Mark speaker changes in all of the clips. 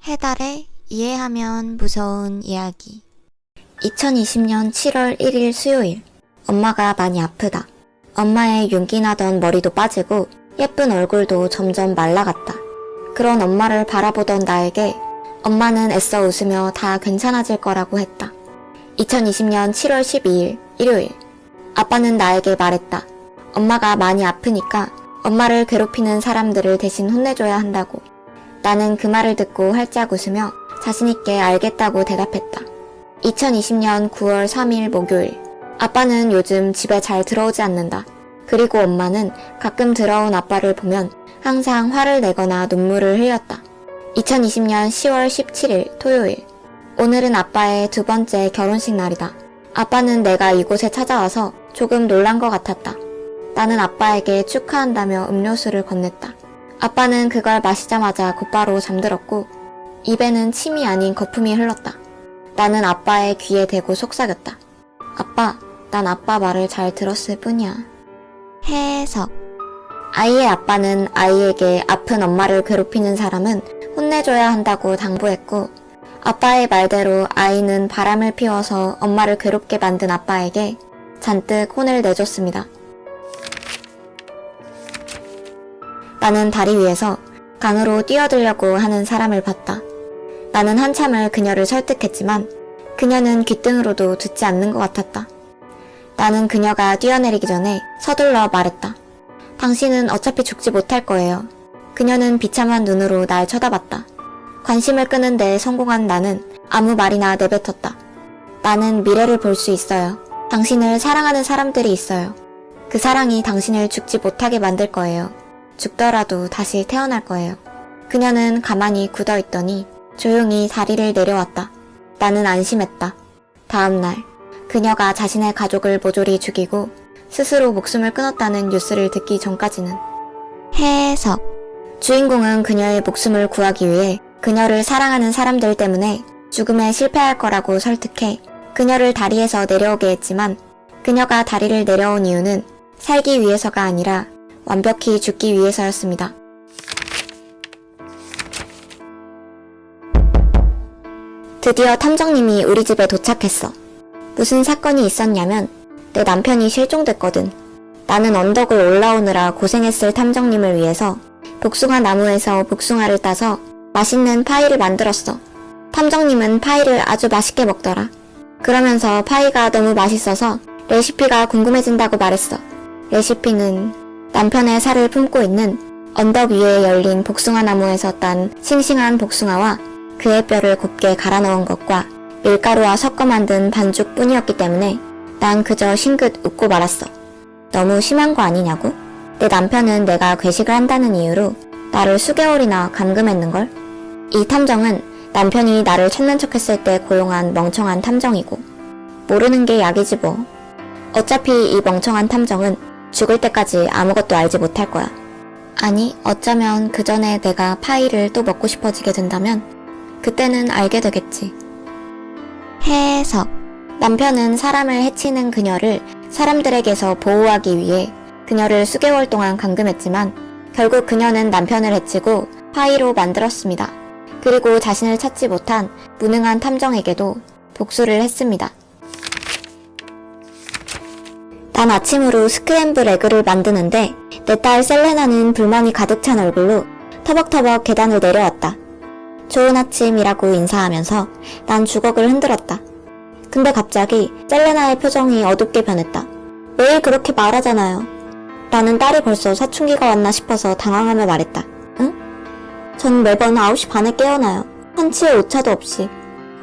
Speaker 1: 해달의 이해하면 무서운 이야기. 2020년 7월 1일 수요일. 엄마가 많이 아프다. 엄마의 윤기 나던 머리도 빠지고 예쁜 얼굴도 점점 말라갔다. 그런 엄마를 바라보던 나에게 엄마는 애써 웃으며 다 괜찮아질 거라고 했다. 2020년 7월 12일 일요일. 아빠는 나에게 말했다. 엄마가 많이 아프니까 엄마를 괴롭히는 사람들을 대신 혼내줘야 한다고. 나는 그 말을 듣고 활짝 웃으며 자신있게 알겠다고 대답했다. 2020년 9월 3일 목요일. 아빠는 요즘 집에 잘 들어오지 않는다. 그리고 엄마는 가끔 들어온 아빠를 보면 항상 화를 내거나 눈물을 흘렸다. 2020년 10월 17일 토요일. 오늘은 아빠의 두 번째 결혼식 날이다. 아빠는 내가 이곳에 찾아와서 조금 놀란 것 같았다. 나는 아빠에게 축하한다며 음료수를 건넸다. 아빠는 그걸 마시자마자 곧바로 잠들었고 입에는 침이 아닌 거품이 흘렀다. 나는 아빠의 귀에 대고 속삭였다. 아빠, 난 아빠 말을 잘 들었을 뿐이야. 해석. 아이의 아빠는 아이에게 아픈 엄마를 괴롭히는 사람은 혼내줘야 한다고 당부했고, 아빠의 말대로 아이는 바람을 피워서 엄마를 괴롭게 만든 아빠에게 잔뜩 혼을 내줬습니다. 나는 다리 위에서 강으로 뛰어들려고 하는 사람을 봤다. 나는 한참을 그녀를 설득했지만 그녀는 귓등으로도 듣지 않는 것 같았다. 나는 그녀가 뛰어내리기 전에 서둘러 말했다. 당신은 어차피 죽지 못할 거예요. 그녀는 비참한 눈으로 날 쳐다봤다. 관심을 끄는 데 성공한 나는 아무 말이나 내뱉었다. 나는 미래를 볼 수 있어요. 당신을 사랑하는 사람들이 있어요. 그 사랑이 당신을 죽지 못하게 만들 거예요. 죽더라도 다시 태어날 거예요. 그녀는 가만히 굳어있더니 조용히 다리를 내려왔다. 나는 안심했다. 다음날 그녀가 자신의 가족을 모조리 죽이고 스스로 목숨을 끊었다는 뉴스를 듣기 전까지는. 해석. 주인공은 그녀의 목숨을 구하기 위해 그녀를 사랑하는 사람들 때문에 죽음에 실패할 거라고 설득해 그녀를 다리에서 내려오게 했지만 그녀가 다리를 내려온 이유는 살기 위해서가 아니라 완벽히 죽기 위해서였습니다. 드디어 탐정님이 우리 집에 도착했어. 무슨 사건이 있었냐면 내 남편이 실종됐거든. 나는 언덕을 올라오느라 고생했을 탐정님을 위해서 복숭아 나무에서 복숭아를 따서 맛있는 파이를 만들었어. 탐정님은 파이를 아주 맛있게 먹더라. 그러면서 파이가 너무 맛있어서 레시피가 궁금해진다고 말했어. 레시피는 남편의 살을 품고 있는 언덕 위에 열린 복숭아 나무에서 딴 싱싱한 복숭아와 그의 뼈를 곱게 갈아 넣은 것과 밀가루와 섞어 만든 반죽뿐이었기 때문에 난 그저 싱긋 웃고 말았어. 너무 심한 거 아니냐고? 내 남편은 내가 괴식을 한다는 이유로 나를 수개월이나 감금했는걸? 이 탐정은 남편이 나를 찾는 척했을 때 고용한 멍청한 탐정이고 모르는 게 약이지 뭐. 어차피 이 멍청한 탐정은 죽을 때까지 아무것도 알지 못할 거야. 아니, 어쩌면 그 전에 내가 파이를 또 먹고 싶어지게 된다면 그때는 알게 되겠지. 해석. 남편은 사람을 해치는 그녀를 사람들에게서 보호하기 위해 그녀를 수개월 동안 감금했지만 결국 그녀는 남편을 해치고 파이로 만들었습니다. 그리고 자신을 찾지 못한 무능한 탐정에게도 복수를 했습니다. 난 아침으로 스크램블 에그를 만드는데 내 딸 셀레나는 불만이 가득 찬 얼굴로 터벅터벅 계단을 내려왔다. 좋은 아침이라고 인사하면서 난 주걱을 흔들었다. 근데 갑자기 셀레나의 표정이 어둡게 변했다. 매일 그렇게 말하잖아요. 나는 딸이 벌써 사춘기가 왔나 싶어서 당황하며 말했다. 응? 전 매번 9시 반에 깨어나요. 한치의 오차도 없이.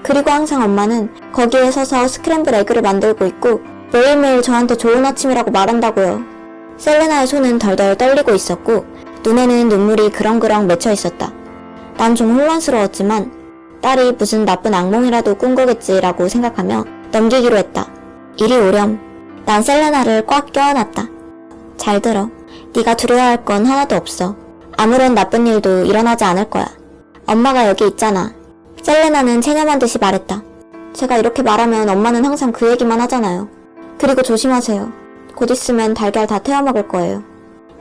Speaker 1: 그리고 항상 엄마는 거기에 서서 스크램블 에그를 만들고 있고 매일매일 저한테 좋은 아침이라고 말한다고요. 셀레나의 손은 덜덜 떨리고 있었고 눈에는 눈물이 그렁그렁 맺혀 있었다. 난 좀 혼란스러웠지만 딸이 무슨 나쁜 악몽이라도 꾼 거겠지라고 생각하며 넘기기로 했다. 이리 오렴. 난 셀레나를 꽉 껴안았다. 잘 들어. 네가 두려워할 건 하나도 없어. 아무런 나쁜 일도 일어나지 않을 거야. 엄마가 여기 있잖아. 셀레나는 체념한 듯이 말했다. 제가 이렇게 말하면 엄마는 항상 그 얘기만 하잖아요. 그리고 조심하세요. 곧 있으면 달걀 다 태워먹을 거예요.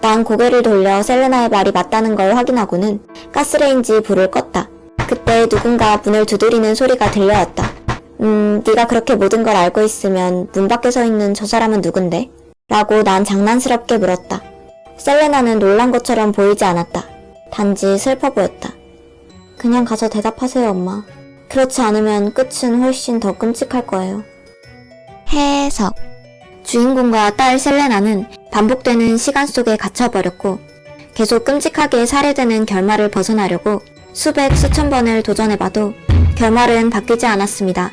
Speaker 1: 난 고개를 돌려 셀레나의 말이 맞다는 걸 확인하고는 가스레인지 불을 껐다. 그때 누군가 문을 두드리는 소리가 들려왔다. 네가 그렇게 모든 걸 알고 있으면 문 밖에 서 있는 저 사람은 누군데? 라고 난 장난스럽게 물었다. 셀레나는 놀란 것처럼 보이지 않았다. 단지 슬퍼 보였다. 그냥 가서 대답하세요, 엄마. 그렇지 않으면 끝은 훨씬 더 끔찍할 거예요. 해석. 주인공과 딸 셀레나는 반복되는 시간 속에 갇혀버렸고 계속 끔찍하게 살해되는 결말을 벗어나려고 수백 수천 번을 도전해봐도 결말은 바뀌지 않았습니다.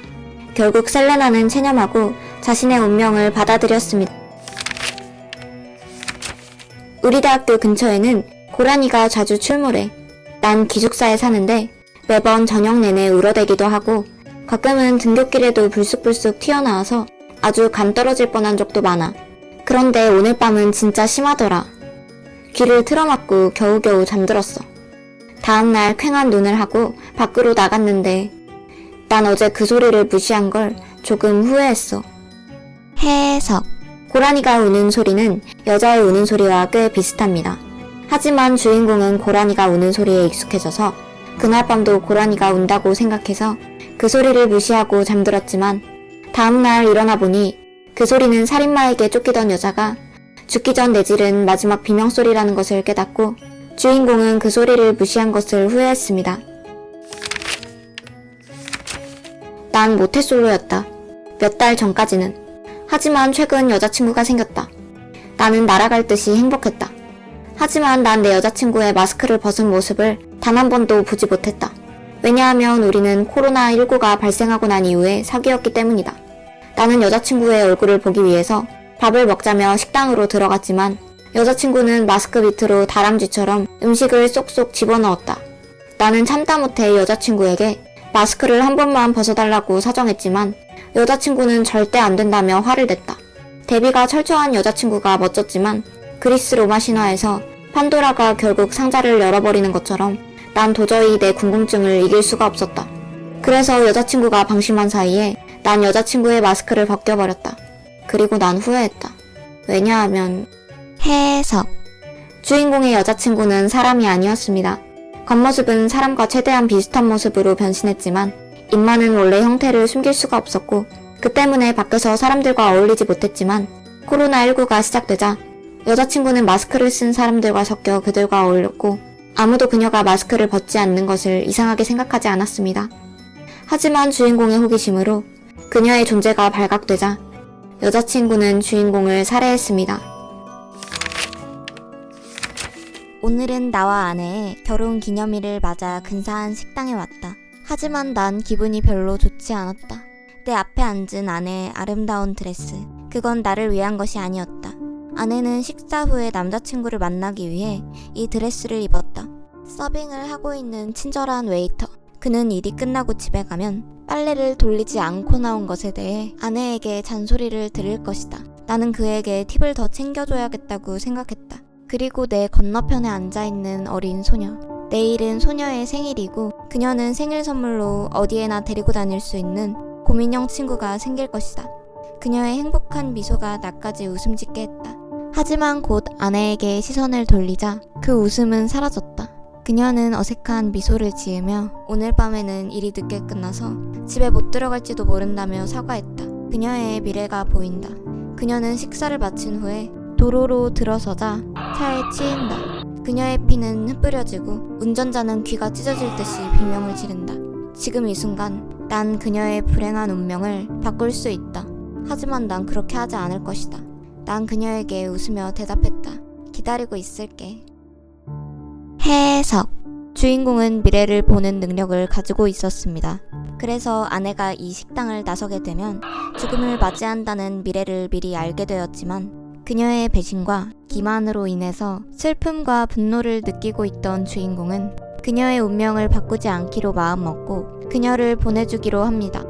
Speaker 1: 결국 셀레나는 체념하고 자신의 운명을 받아들였습니다. 우리 대학교 근처에는 고라니가 자주 출몰해. 난 기숙사에 사는데 매번 저녁 내내 울어대기도 하고 가끔은 등굣길에도 불쑥불쑥 튀어나와서 아주 감 떨어질 뻔한 적도 많아. 그런데 오늘 밤은 진짜 심하더라. 귀를 틀어막고 겨우겨우 잠들었어. 다음날 퀭한 눈을 하고 밖으로 나갔는데 난 어제 그 소리를 무시한 걸 조금 후회했어. 해석. 고라니가 우는 소리는 여자의 우는 소리와 꽤 비슷합니다. 하지만 주인공은 고라니가 우는 소리에 익숙해져서 그날 밤도 고라니가 운다고 생각해서 그 소리를 무시하고 잠들었지만 다음날 일어나 보니 그 소리는 살인마에게 쫓기던 여자가 죽기 전 내지른 마지막 비명소리라는 것을 깨닫고 주인공은 그 소리를 무시한 것을 후회했습니다. 난 모태솔로였다. 몇 달 전까지는. 하지만 최근 여자친구가 생겼다. 나는 날아갈 듯이 행복했다. 하지만 난 내 여자친구의 마스크를 벗은 모습을 단 한 번도 보지 못했다. 왜냐하면 우리는 코로나19가 발생하고 난 이후에 사귀었기 때문이다. 나는 여자친구의 얼굴을 보기 위해서 밥을 먹자며 식당으로 들어갔지만 여자친구는 마스크 밑으로 다람쥐처럼 음식을 쏙쏙 집어넣었다. 나는 참다 못해 여자친구에게 마스크를 한 번만 벗어달라고 사정했지만 여자친구는 절대 안 된다며 화를 냈다. 대비가 철저한 여자친구가 멋졌지만 그리스 로마 신화에서 판도라가 결국 상자를 열어버리는 것처럼 난 도저히 내 궁금증을 이길 수가 없었다. 그래서 여자친구가 방심한 사이에 난 여자친구의 마스크를 벗겨버렸다. 그리고 난 후회했다. 왜냐하면 해석. 주인공의 여자친구는 사람이 아니었습니다. 겉모습은 사람과 최대한 비슷한 모습으로 변신했지만 입만은 원래 형태를 숨길 수가 없었고 그 때문에 밖에서 사람들과 어울리지 못했지만 코로나19가 시작되자 여자친구는 마스크를 쓴 사람들과 섞여 그들과 어울렸고 아무도 그녀가 마스크를 벗지 않는 것을 이상하게 생각하지 않았습니다. 하지만 주인공의 호기심으로 그녀의 존재가 발각되자 여자친구는 주인공을 살해했습니다. 오늘은 나와 아내의 결혼 기념일을 맞아 근사한 식당에 왔다. 하지만 난 기분이 별로 좋지 않았다. 내 앞에 앉은 아내의 아름다운 드레스. 그건 나를 위한 것이 아니었다. 아내는 식사 후에 남자친구를 만나기 위해 이 드레스를 입었다. 서빙을 하고 있는 친절한 웨이터. 그는 일이 끝나고 집에 가면 빨래를 돌리지 않고 나온 것에 대해 아내에게 잔소리를 들을 것이다. 나는 그에게 팁을 더 챙겨줘야겠다고 생각했다. 그리고 내 건너편에 앉아있는 어린 소녀. 내일은 소녀의 생일이고 그녀는 생일 선물로 어디에나 데리고 다닐 수 있는 곰인형 친구가 생길 것이다. 그녀의 행복한 미소가 나까지 웃음 짓게 했다. 하지만 곧 아내에게 시선을 돌리자 그 웃음은 사라졌다. 그녀는 어색한 미소를 지으며 오늘 밤에는 일이 늦게 끝나서 집에 못 들어갈지도 모른다며 사과했다. 그녀의 미래가 보인다. 그녀는 식사를 마친 후에 도로로 들어서자 차에 치인다. 그녀의 피는 흩뿌려지고 운전자는 귀가 찢어질 듯이 비명을 지른다. 지금 이 순간 난 그녀의 불행한 운명을 바꿀 수 있다. 하지만 난 그렇게 하지 않을 것이다. 난 그녀에게 웃으며 대답했다. 기다리고 있을게. 해석. 주인공은 미래를 보는 능력을 가지고 있었습니다. 그래서 아내가 이 식당을 나서게 되면 죽음을 맞이한다는 미래를 미리 알게 되었지만 그녀의 배신과 기만으로 인해서 슬픔과 분노를 느끼고 있던 주인공은 그녀의 운명을 바꾸지 않기로 마음먹고 그녀를 보내주기로 합니다.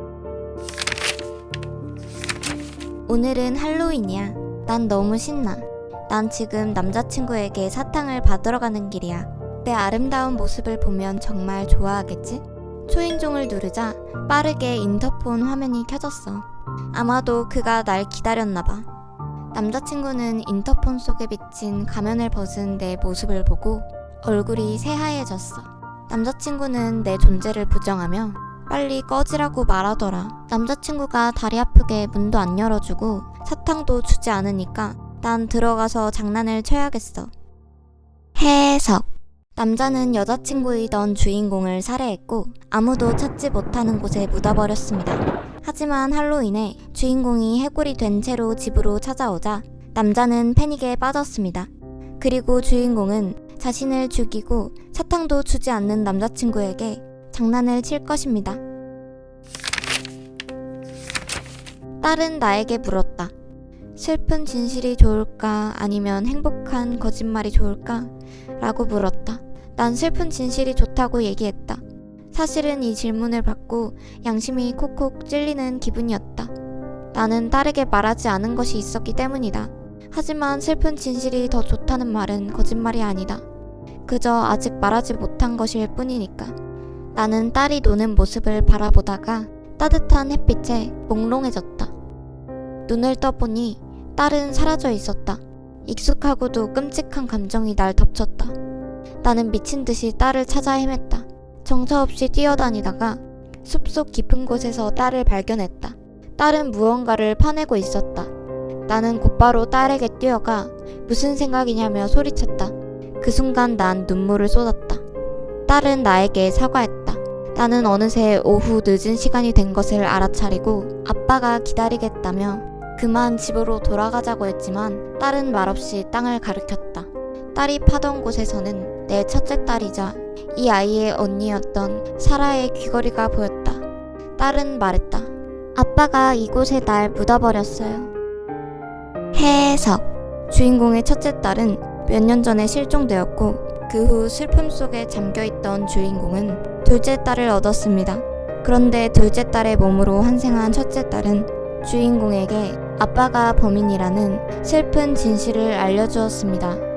Speaker 1: 오늘은 할로윈이야. 난 너무 신나. 난 지금 남자친구에게 사탕을 받으러 가는 길이야. 내 아름다운 모습을 보면 정말 좋아하겠지? 초인종을 누르자 빠르게 인터폰 화면이 켜졌어. 아마도 그가 날 기다렸나봐. 남자친구는 인터폰 속에 비친 가면을 벗은 내 모습을 보고 얼굴이 새하얘졌어. 남자친구는 내 존재를 부정하며 빨리 꺼지라고 말하더라. 남자친구가 다리 아프게 문도 안 열어주고 사탕도 주지 않으니까 난 들어가서 장난을 쳐야겠어. 해석. 남자는 여자친구이던 주인공을 살해했고 아무도 찾지 못하는 곳에 묻어버렸습니다. 하지만 할로윈에 주인공이 해골이 된 채로 집으로 찾아오자 남자는 패닉에 빠졌습니다. 그리고 주인공은 자신을 죽이고 사탕도 주지 않는 남자친구에게 장난을 칠 것입니다. 딸은 나에게 물었다. 슬픈 진실이 좋을까 아니면 행복한 거짓말이 좋을까? 라고 물었다. 난 슬픈 진실이 좋다고 얘기했다. 사실은 이 질문을 받고 양심이 콕콕 찔리는 기분이었다. 나는 딸에게 말하지 않은 것이 있었기 때문이다. 하지만 슬픈 진실이 더 좋다는 말은 거짓말이 아니다. 그저 아직 말하지 못한 것일 뿐이니까. 나는 딸이 노는 모습을 바라보다가 따뜻한 햇빛에 몽롱해졌다. 눈을 떠보니 딸은 사라져 있었다. 익숙하고도 끔찍한 감정이 날 덮쳤다. 나는 미친 듯이 딸을 찾아 헤맸다. 정처 없이 뛰어다니다가 숲속 깊은 곳에서 딸을 발견했다. 딸은 무언가를 파내고 있었다. 나는 곧바로 딸에게 뛰어가 무슨 생각이냐며 소리쳤다. 그 순간 난 눈물을 쏟았다. 딸은 나에게 사과했다. 나는 어느새 오후 늦은 시간이 된 것을 알아차리고 아빠가 기다리겠다며 그만 집으로 돌아가자고 했지만 딸은 말없이 땅을 가리켰다. 딸이 파던 곳에서는 내 첫째 딸이자 이 아이의 언니였던 사라의 귀걸이가 보였다. 딸은 말했다. 아빠가 이곳에 날 묻어버렸어요. 해석. 주인공의 첫째 딸은 몇 년 전에 실종되었고 그 후 슬픔 속에 잠겨있던 주인공은 둘째 딸을 얻었습니다. 그런데 둘째 딸의 몸으로 환생한 첫째 딸은 주인공에게 아빠가 범인이라는 슬픈 진실을 알려주었습니다.